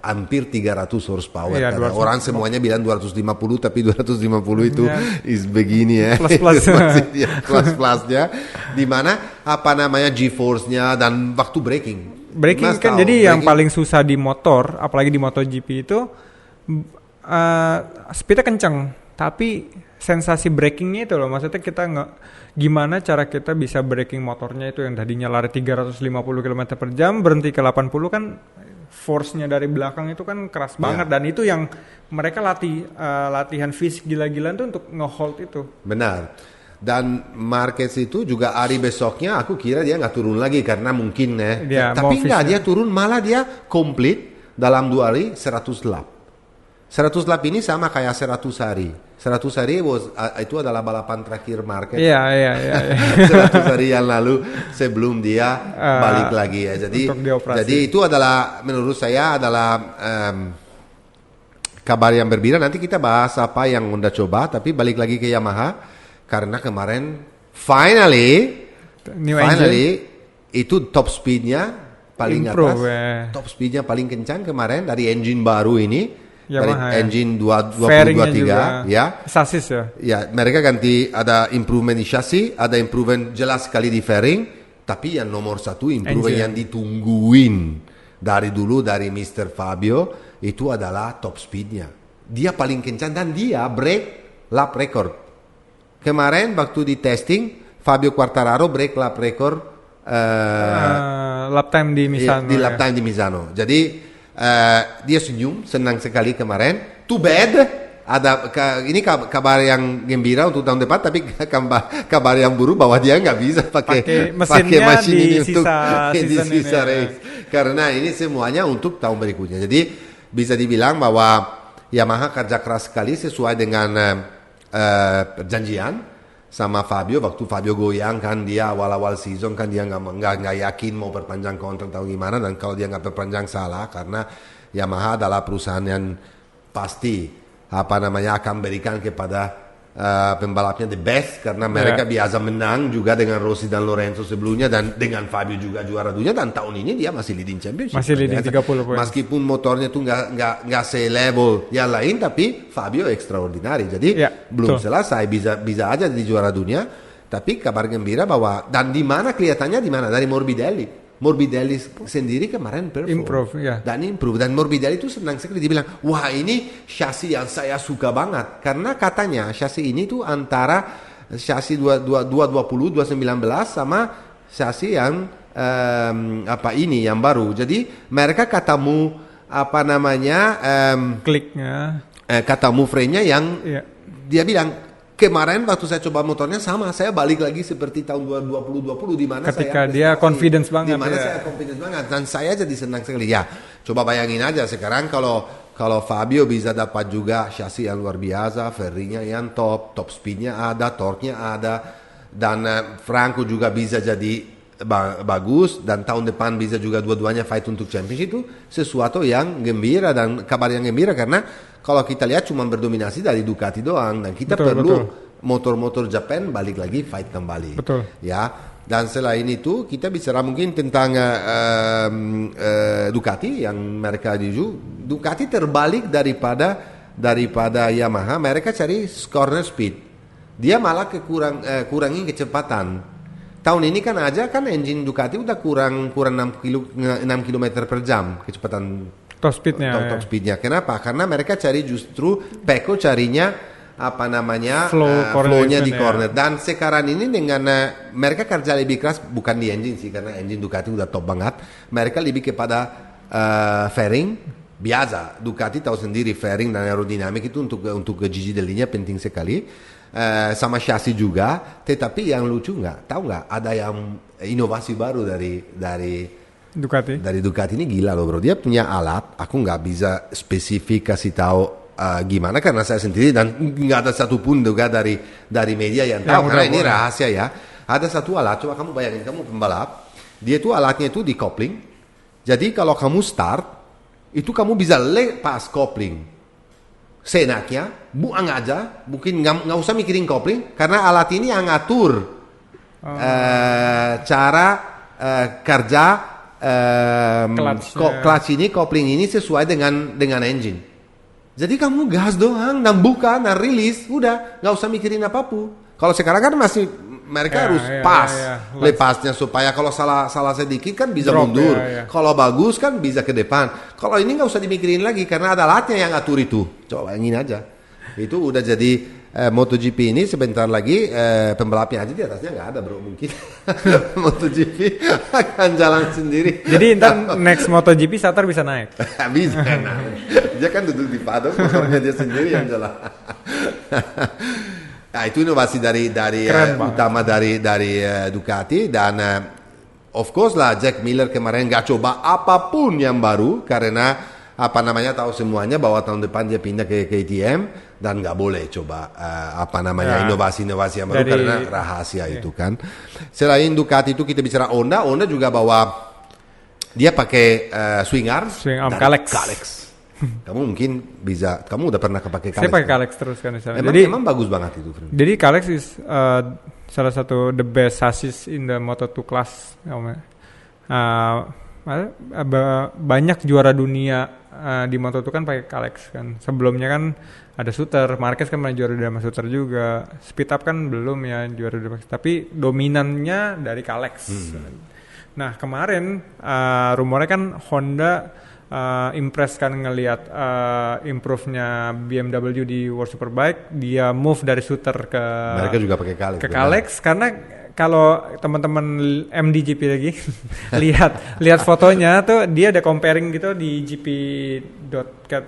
hampir 300 horsepower. Orang semuanya bilang 250, tapi 250 itu is begini ya. Plus-plusnya. Di mana G-force-nya dan waktu braking kan jadi yang paling susah di motor, apalagi di MotoGP itu speednya kencang, tapi sensasi brakingnya itu loh, maksudnya kita gimana cara kita bisa braking motornya itu yang tadinya lari 350 km per jam berhenti ke 80 kan, force-nya dari belakang itu kan keras banget, dan itu yang mereka latihan fisik gila-gilaan tuh untuk nge-hold itu. Benar. Dan Marquez itu juga hari besoknya aku kira dia nggak turun lagi karena mungkin tapi nggak, dia turun, malah dia komplit dalam 2 hari 100 lap. 100 lap ini sama kayak 100 hari. 100 hari itu adalah balapan terakhir Marquez. Iya. 100 hari yang lalu sebelum dia balik lagi ya. Jadi itu adalah menurut saya adalah kabar yang berbeda. Nanti kita bahas apa yang Honda coba, tapi balik lagi ke Yamaha karena kemarin finally itu top speednya paling atas. Top speednya paling kencang kemarin dari engine baru ini. Yamaha, dari engine 2023 ya. Chassis ya. Ya, mereka ganti, ada improvement di chassis, ada improvement jelas sekali di fairing, tapi yang nomor 1 improvement yang ditungguin dari dulu dari Mr. Fabio itu adalah top speednya. Dia paling kencang dan dia break lap record. Kemarin waktu di testing Fabio Quartararo break lap record lap time di Misano. Di lap time di Misano. Jadi dia senang sekali kemarin. Too bad ini kabar yang gembira untuk tahun depan, tapi kabar yang buruk bahwa dia nggak bisa pakai mesin ini untuk di sisa race, karena ini semuanya untuk tahun berikutnya. Jadi bisa dibilang bahwa Yamaha kerja keras sekali sesuai dengan perjanjian sama Fabio. Waktu Fabio goyang kan dia awal-awal season kan dia nggak yakin mau perpanjang kontrak atau gimana, dan kalau dia nggak perpanjang salah, karena Yamaha adalah perusahaan yang pasti akan berikan kepada pembalapnya the best, karena mereka biasa menang juga dengan Rossi dan Lorenzo sebelumnya, dan dengan Fabio juga juara dunia, dan tahun ini dia masih leading championship, masih leading 30 poin, meskipun motornya tuh nggak se-level yang lain, tapi Fabio extraordinary, jadi belum selesai, bisa aja di juara dunia. Tapi kabar gembira bahwa, dan di mana kelihatannya dari Morbidelli sendiri kemarin improve, dan Morbidelli itu senang sekali, dia bilang wah ini chassis yang saya suka banget, karena katanya chassis ini tuh antara chassis 220 219 sama chassis yang yang baru, jadi mereka ketemu kliknya, ketemu frame-nya yang dia bilang kemarin waktu saya coba motornya sama, saya balik lagi seperti tahun 2020 di mana ketika dia confidence banget, di mana saya confidence banget, dan saya jadi senang sekali. Ya, coba bayangin aja sekarang kalau Fabio bisa dapat juga chassis yang luar biasa, fairing-nya yang top speed-nya ada, torque-nya ada, dan Franco juga bisa jadi bagus, dan tahun depan bisa juga dua-duanya fight untuk championship, itu sesuatu yang gembira dan kabar yang gembira, karena kalau kita lihat cuma berdominasi dari Ducati doang, dan kita perlu motor-motor Japan balik lagi fight kembali. Ya, dan selain itu kita bicara mungkin tentang Ducati yang mereka Ducati terbalik daripada Yamaha, mereka cari corner speed, dia malah kurangin kecepatan. Tahun ini kan engine Ducati udah kurang 6 km per jam kecepatan top speednya. Kenapa? Karena mereka cari justru Pecco carinya flow-nya di corner. Dan sekarang ini dengan mereka kerja lebih keras, bukan di engine sih, karena engine Ducati udah top banget. Mereka lebih kepada fairing biasa. Ducati tahu sendiri fairing dan aerodinamik itu untuk gigi delinya penting sekali. Sama chassis juga. Tetapi yang lucu tahu nggak? Ada yang inovasi baru dari Ducati ini gila loh bro, dia punya alat, aku nggak bisa spesifik kasih tahu gimana karena saya sendiri, dan nggak ada satupun juga dari media yang tahu, karena ini rahasia ya. Ada satu alat, coba kamu bayangin, kamu pembalap, dia tuh alatnya itu di coupling, jadi kalau kamu start itu kamu bisa lepas coupling seenaknya, buang aja, mungkin nggak usah mikirin coupling, karena alat ini yang ngatur cara kerja clutch ini, coupling ini sesuai dengan engine. Jadi kamu gas doang, dan buka, dan rilis, udah nggak usah mikirin apapun. Kalau sekarang kan masih mereka harus pas lepasnya, supaya kalau salah sedikit kan bisa mundur. Kalau bagus kan bisa ke depan. Kalau ini nggak usah dimikirin lagi karena ada alatnya yang atur itu. Coba bayangin aja. Itu udah jadi MotoGP ini sebentar lagi pembalapnya aja di atasnya nggak ada bro, mungkin MotoGP akan jalan sendiri. Jadi ntar next MotoGP Satar bisa naik. Bisa naik. Dia kan duduk di paddock, motornya dia sendiri yang jalan. Nah, itu inovasi dari utama dari Ducati, dan of course lah Jack Miller kemarin nggak coba apapun yang baru karena tahu semuanya bahwa tahun depan dia pindah ke KTM, dan nggak boleh coba inovasi-inovasi yang baru karena rahasia itu kan. Selain Ducati itu kita bicara Honda juga bahwa dia pakai swing arm Kalex. Kamu mungkin bisa, kamu udah pernah pakai Kalex? Saya pakai Kalex terus kan di sana. Emang bagus banget itu, friend. Jadi Kalex is salah satu the best chassis in the Moto2 class. Banyak juara dunia di Moto2 kan pakai Kalex kan. Sebelumnya kan ada Suter, Marquez kan pernah juara sama Suter juga. Speed up kan belum ya juara dunia, tapi dominannya dari Kalex. Nah kemarin rumornya kan Honda impress kan ngelihat improve-nya BMW di World Superbike, dia move dari Suter ke mereka juga pakai Kalex. Ke Kalex karena kalau teman-teman MDGP lagi lihat fotonya tuh dia ada comparing gitu di GP.cat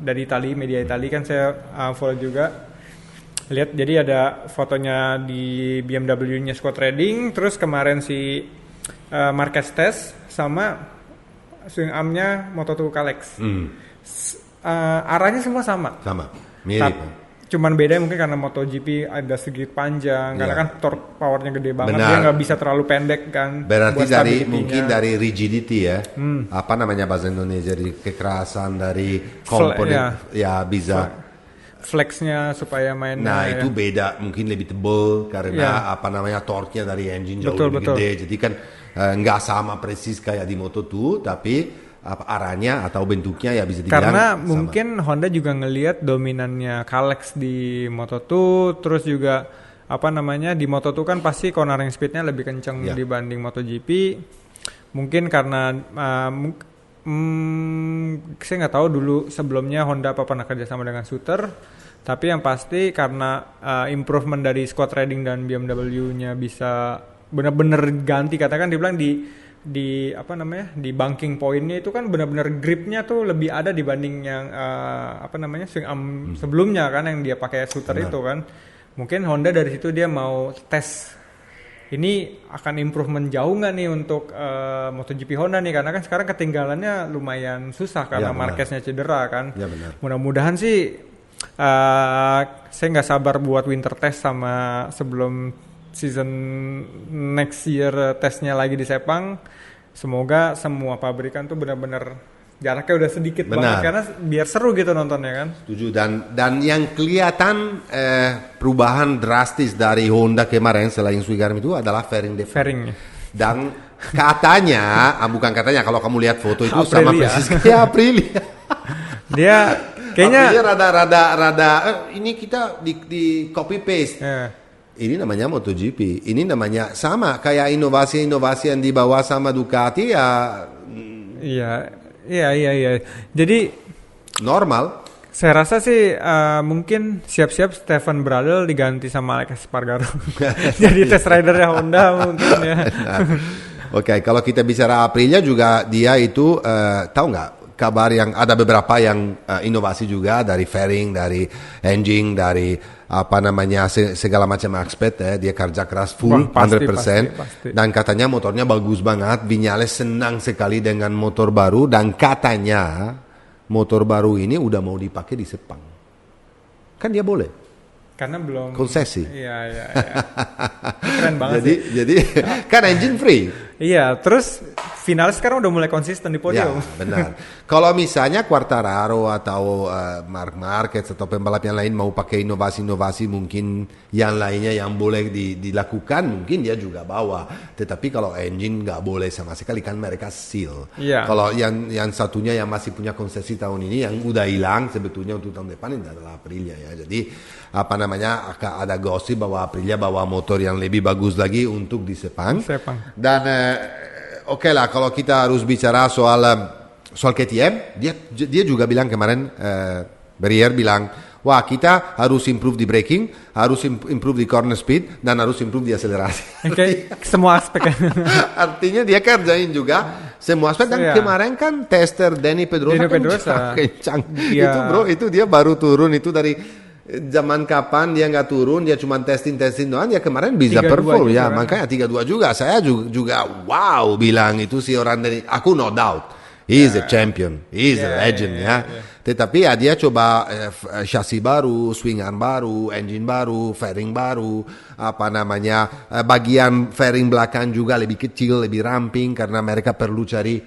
dari media Italia kan saya follow juga. Lihat jadi ada fotonya di BMW-nya Scott Redding, terus kemarin si Marquez test sama swing arm-nya Moto2 Kalex. Arahnya semua sama. Sama, mirip. Cuman beda mungkin karena MotoGP ada sedikit panjang, karena kan torque powernya gede banget, Benar. dia nggak bisa terlalu pendek kan. Berarti buat dari stability-nya. mungkin dari rigidity ya, apa namanya bahasa Indonesia, dari kekerasan dari komponen, ya bisa. Flexnya supaya mainnya. Nah ya. itu beda, mungkin lebih tebal karena apa namanya torque-nya dari engine jauh lebih gede, jadi kan nggak sama persis kayak di Moto2, tapi arahnya atau bentuknya ya bisa dibilang karena sama. mungkin Honda juga ngelihat dominannya Kalex di Moto2, terus juga apa namanya di Moto2 kan pasti cornering speednya lebih kenceng dibanding MotoGP. Mungkin karena saya nggak tahu dulu sebelumnya Honda apa pernah kerja sama dengan Suter, tapi yang pasti karena improvement dari squad riding dan BMW-nya bisa benar-benar ganti, katakan dibilang di apa namanya di banking pointnya itu kan benar-benar gripnya tuh lebih ada dibanding yang apa namanya swing arm sebelumnya kan yang dia pakai Suter itu kan. Mungkin Honda dari situ dia mau tes ini akan improvement jauh nggak nih untuk MotoGP Honda nih, karena kan sekarang ketinggalannya lumayan susah karena Marquez-nya cedera kan. Ya, benar. Mudah-mudahan sih saya nggak sabar buat winter test sama sebelum season next year tesnya lagi di Sepang. Semoga semua pabrikan tuh benar-benar jaraknya udah sedikit banget karena biar seru gitu nontonnya kan. Setuju, dan yang kelihatan perubahan drastis dari Honda kemarin selain Swigarim itu adalah fairing depan. Fairingnya. Dan katanya, bukan katanya, kalau kamu lihat foto itu sama Aprilia. persis kayak Aprilia. Dia kayaknya Aprilia rada ini kita di copy paste. Ini namanya MotoGP, ini namanya sama kayak inovasi-inovasi yang dibawa sama Ducati ya. Iya. Jadi normal. saya rasa sih mungkin siap-siap Stefan Bradl diganti sama Alex Espargaro. Jadi test ridernya Honda mungkin ya. Oke, kalau kita bicara Aprilia juga dia itu tahu nggak kabar yang ada beberapa yang inovasi juga dari fairing, dari engine, dari apa namanya segala macam aspek dia kerja keras full. Pasti, 100%. pasti. Dan katanya motornya bagus banget. Viñales senang sekali dengan motor baru dan katanya motor baru ini udah mau dipakai di Sepang. Kan dia boleh. Karena belum konsesi. Iya. Keren banget jadi kan engine free. Iya, terus finalis sekarang udah mulai konsisten di podium. Ya, benar. Kalau misalnya Quartararo atau Marc Marquez atau pembalap yang lain mau pakai inovasi-inovasi mungkin yang lainnya yang boleh dilakukan, mungkin dia juga bawa. Tetapi kalau engine nggak boleh sama sekali kan mereka seal. Iya. Kalau yang satunya yang masih punya konsesi tahun ini yang udah hilang sebetulnya untuk tahun depan ini adalah Aprilia ya. Jadi apa namanya ada gosip bahwa Aprilia bawa motor yang lebih bagus lagi untuk di Sepang. Dan oke lah, kalau kita harus bicara soal KTM, dia juga bilang kemarin, Berrier bilang, wah kita harus improve di braking, harus improve di corner speed, dan harus improve di akselerasi. Oke, semua aspek. Artinya dia kerjain juga semua aspek. Dan kemarin kan tester Dani Pedrosa kencang. Itu dia baru turun itu dari zaman kapan dia nggak turun, dia cuma testing doang, ya kemarin bisa perform ya, makanya 32 juga. Saya juga wow bilang itu si orang dari aku no doubt he is a champion, he is a legend ya. Tetapi ya dia coba chassis baru, swing arm baru, engine baru, fairing baru, apa namanya bagian fairing belakang juga lebih kecil, lebih ramping karena mereka perlu cari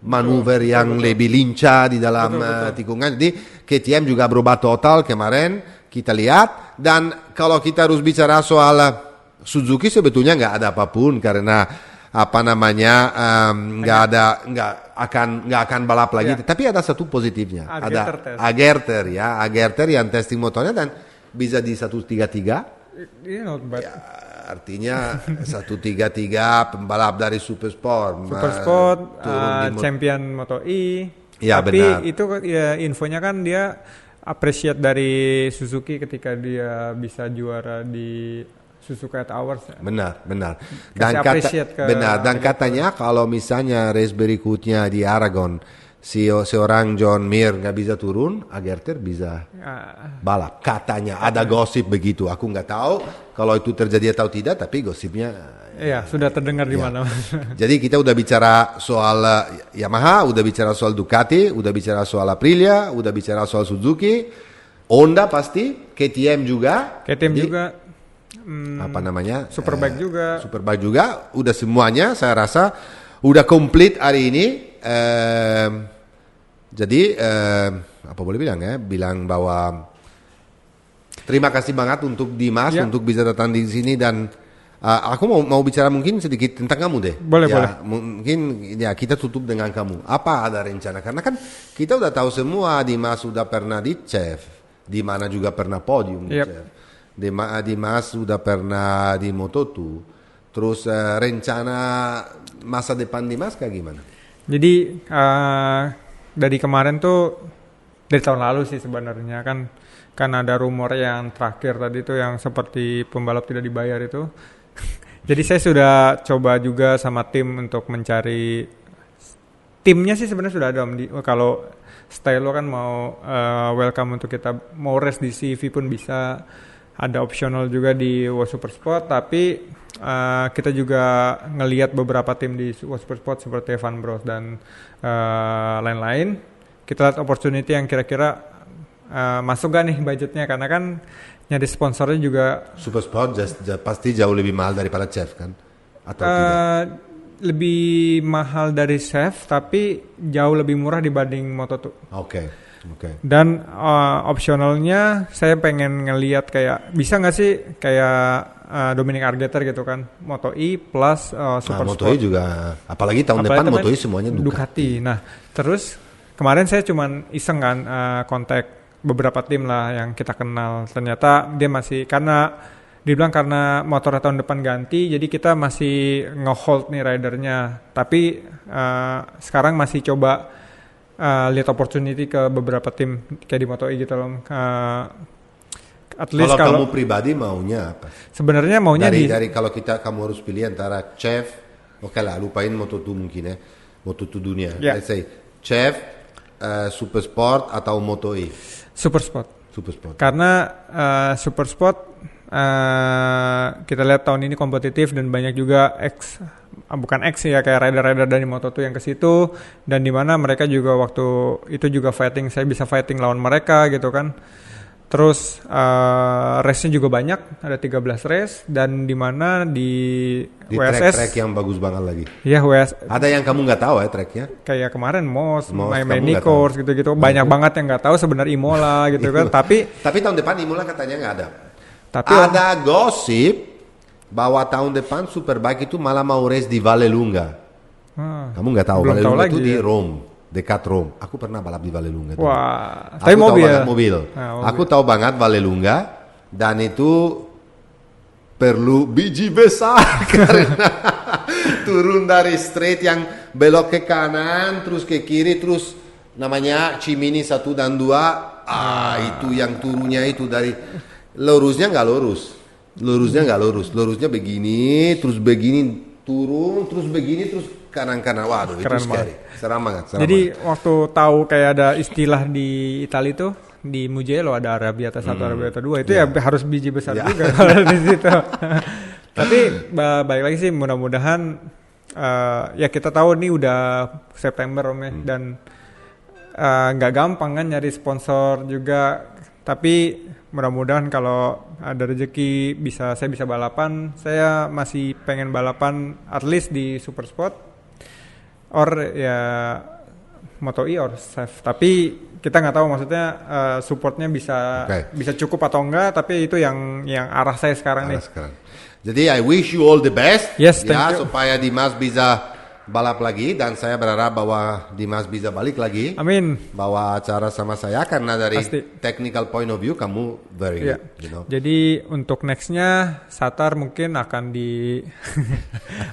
manuver yang lebih lincah di dalam tikungan. Jadi KTM juga berubah total kemarin. Kita lihat, dan kalau kita harus bicara soal Suzuki sebetulnya nggak ada apapun karena apa namanya nggak akan balap lagi. Tapi ada satu positifnya, ada Agerter ya, Agerter yang testing motornya dan bisa di 133. Not bad. Ya, artinya 133 pembalap dari Supersport, champion Moto E. Ya, tapi benar. Itu ya infonya kan dia appreciate dari Suzuki ketika dia bisa juara di Suzuka Hours. Benar. Dan Dan katanya kalau misalnya race berikutnya di Aragon seorang John Mir nggak bisa turun, Agerter bisa balap. Katanya ada gosip begitu. Aku nggak tahu kalau itu terjadi atau tidak, tapi gosipnya. Iya, sudah terdengar di mana. Jadi kita udah bicara soal Yamaha, udah bicara soal Ducati, udah bicara soal Aprilia, udah bicara soal Suzuki, Honda pasti, KTM juga. KTM juga. Apa namanya? Superbike juga. Superbike juga. Udah semuanya saya rasa udah komplit hari ini. Jadi apa boleh bilang ya? Bilang bahwa terima kasih banget untuk Dimas untuk bisa datang di sini dan aku mau bicara mungkin sedikit tentang kamu deh. Boleh. Mungkin ya kita tutup dengan kamu. Apa ada rencana? Karena kan kita udah tahu semua Dimas sudah pernah di CEF, di mana juga pernah podium di CEF. Dimas sudah pernah di Moto2. Terus rencana masa depan Dimas kayak gimana? Jadi dari kemarin tuh dari tahun lalu sih sebenarnya kan ada rumor yang terakhir tadi tuh yang seperti pembalap tidak dibayar itu. Jadi saya sudah coba juga sama tim untuk mencari timnya sih sebenarnya sudah ada Om. Kalau Stylo kan mau welcome untuk kita mau race di CV pun bisa. Ada optional juga di World Super Sport, tapi kita juga ngelihat beberapa tim di World Super Sport seperti Van Bros dan lain-lain. Kita lihat opportunity yang kira-kira masuk gak nih budgetnya, karena kan nyari sponsornya juga. Super Sport pasti jauh lebih mahal daripada CEF kan? Atau tidak? Lebih mahal dari CEF, tapi jauh lebih murah dibanding Moto2. Oke. Dan opsionalnya saya pengen ngelihat kayak bisa nggak sih kayak Dominic Argeter gitu kan, Moto2 plus Super Sport. Moto2 juga, apalagi tahun depan Moto2 semuanya Ducati. Nah terus kemarin saya cuman iseng kan kontak beberapa tim lah yang kita kenal. Ternyata dia masih dibilang karena motor tahun depan ganti, jadi kita masih nge-hold nih ridernya. Tapi sekarang masih coba lihat opportunity ke beberapa tim kayak di Moto2 gitu loh. At least kalau kamu pribadi maunya apa? Sebenarnya maunya dari kalau kamu harus pilih antara CEF, oke lah lupain Moto2 mungkin ya, Moto2 dunia. Let's say CEF, Super Sport atau Moto2? Super Sport. Karena Super Sport kita lihat tahun ini kompetitif dan banyak juga bukan ya kayak rider-rider dari Moto2 yang ke situ, dan di mana mereka juga waktu itu juga fighting, saya bisa fighting lawan mereka gitu kan. Terus race-nya juga banyak, ada 13 race, dan di mana di WSS track yang bagus banget lagi. Iya, WSS. Ada yang kamu nggak tahu ya tracknya? Kayak kemarin Mini Course gitu-gitu. Banyak banget yang nggak tahu sebenarnya Imola gitu kan. Tapi tahun depan Imola katanya nggak ada. Tapi ada gosip bahwa tahun depan Superbike itu malah mau race di Vallelunga. Kamu nggak tahu? Vallelunga itu di Rome, dekat Rome. Aku pernah balap di Vallelunga. Wah, tapi mobil. Aku tahu banget Vallelunga, dan itu perlu biji besar karena turun dari straight yang belok ke kanan, terus ke kiri, terus namanya Cimini 1 dan 2. Itu yang turunnya itu dari lurusnya nggak lurus, lurusnya begini, terus begini turun, terus begini, terus kanan. Waduh, itu scary. Seram banget. Jadi waktu tahu kayak ada istilah di Italia tuh di Mugello ada Arrabbiata 1, Arrabbiata 2 itu ya harus biji besar juga kalau di situ. Tapi baik lagi sih, mudah-mudahan ya kita tahu nih udah September Om ya, dan nggak gampang kan nyari sponsor juga. Tapi mudah-mudahan kalau ada rezeki saya bisa balapan. Saya masih pengen balapan at least di Super Sport or ya Moto2 or CEF. Tapi kita nggak tahu maksudnya supportnya bisa cukup atau enggak. Tapi itu yang arah saya sekarang nih. Jadi I wish you all the best. Yes, thank you. Supaya Dimas bisa balap lagi, dan saya berharap bahwa Dimas bisa balik lagi. Amin. Bawa acara sama saya, karena dari technical point of view kamu very good. You know? Jadi untuk nextnya Satar mungkin akan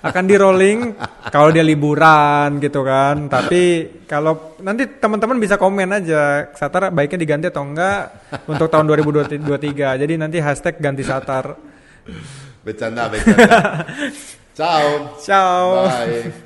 akan di rolling kalau dia liburan gitu kan. Tapi kalau nanti teman-teman bisa komen aja Satar baiknya diganti atau enggak untuk tahun 2023. Jadi nanti hashtag ganti Satar. Bercanda. Ciao. Ciao. Bye.